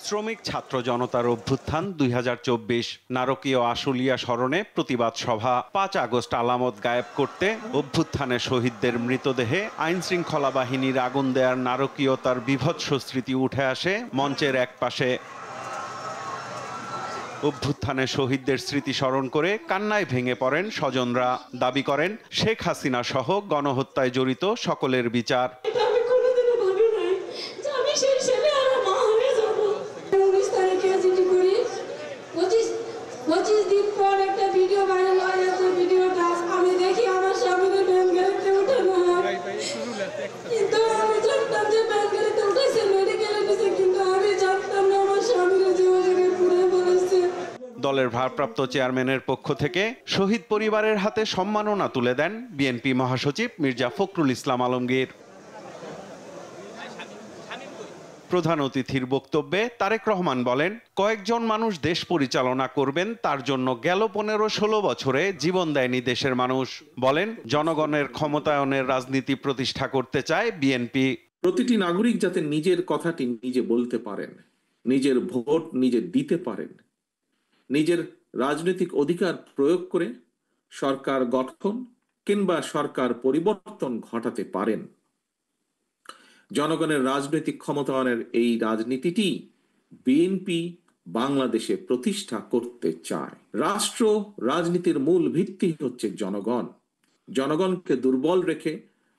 শ্রমিক ছাত্র জনতার অভ্যুত্থান ২০২৪ নারকীয় আশুলিয়া স্মরণে প্রতিবাদ সভা। ৫ আগস্ট আলামত গায়েব করতে অভ্যুত্থানে শহীদদের মৃতদেহে আইনশৃঙ্খলা বাহিনীর আগুন দেয়ার নারকীয়তার বীভৎস স্মৃতি উঠে আসে মঞ্চের একপাশে। অভ্যুত্থানে শহীদদের স্মৃতি স্মরণ করে কান্নায় ভেঙে পড়েন স্বজনরা। দাবি করেন শেখ হাসিনা সহ গণহত্যায় জড়িত সকলের বিচার। দলের ভারপ্রাপ্ত চেয়ারম্যানের পক্ষ থেকে শহীদ পরিবারের হাতে সম্মাননা তুলে দেন বিএনপি মহাসচিব মির্জা ফখরুল ইসলাম আলমগীর। প্রধান অতিথির বক্তব্যে তারেক রহমান বলেন, কয়েকজন মানুষ দেশ পরিচালনা করবেন, তার জন্য গেল ১৫-১৬ বছরে জীবন দেয়নি দেশের মানুষ। বলেন, জনগণের ক্ষমতায়নের রাজনীতি প্রতিষ্ঠা করতে চায় বিএনপি। প্রতিটি নাগরিক যাতে নিজের কথাটি নিজে বলতে পারেন, নিজের ভোট নিজে দিতে পারেন, নিজের রাজনৈতিক অধিকার প্রয়োগ করে সরকার গঠন কিংবা সরকার পরিবর্তন ঘটাতে পারেন। জনগণের রাজনৈতিক ক্ষমতায়নের এই রাজনীতিটি বিএনপি বাংলাদেশে প্রতিষ্ঠা করতে চায়। রাষ্ট্র রাজনীতির মূল ভিত্তি হচ্ছে জনগণ। জনগণকে দুর্বল রেখে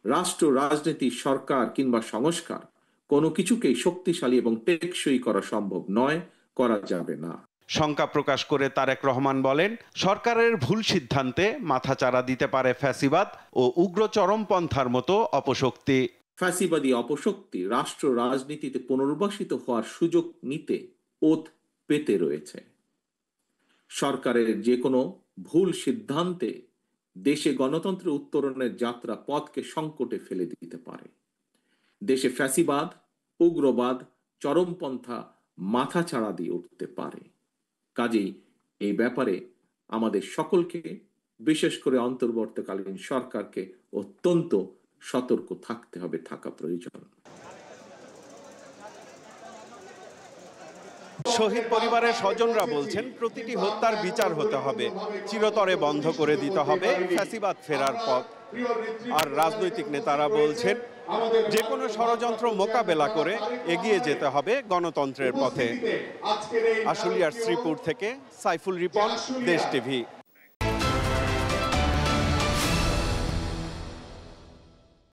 রাষ্ট্র রাজনীতি, সরকার কিংবা সংস্কার কোনো কিছুকেই শক্তিশালী এবং টেকসই করা সম্ভব নয়, করা যাবে না। শঙ্কা প্রকাশ করে তারেক রহমান বলেন, সরকারের ভুল সিদ্ধান্তে মাথাচাড়া দিতে পারে ফ্যাসিবাদ ও উগ্র চরমপন্থার মতো অপশক্তি। ফ্যাসিবাদী অপশক্তি রাষ্ট্র রাজনীতিতে পুনর্বাসিত হওয়ার সুযোগ নিতে ওত পেতে রয়েছে। সরকারের যে কোনো ভুল সিদ্ধান্তে দেশে গণতন্ত্র উত্তরণের যাত্রা পথকে সংকটে ফেলে দিতে পারে। দেশে ফ্যাসিবাদ, উগ্রবাদ, চরমপন্থা মাথাচাড়া দিয়ে উঠতে পারে। কাজেই এই ব্যাপারে আমাদের সকলকে, বিশেষ করে অন্তর্বর্তীকালীন সরকারকে অত্যন্ত সতর্ক থাকতে হবে, থাকা প্রয়োজন। শহীদ পরিবারের স্বজনরা বলছেন, প্রতিটি হত্যার বিচার হতে হবে, চিরতরে বন্ধ করে দিতে হবে ফ্যাসিবাদ ফেরার পথ। আর রাজনৈতিক নেতারা বলছেন, যে কোনো ষড়যন্ত্র মোকাবেলা করে এগিয়ে যেতে হবে গণতন্ত্রের পথে। আশুলিয়ার শ্রীপুর থেকে সাইফুল রিপন, দেশ টিভি।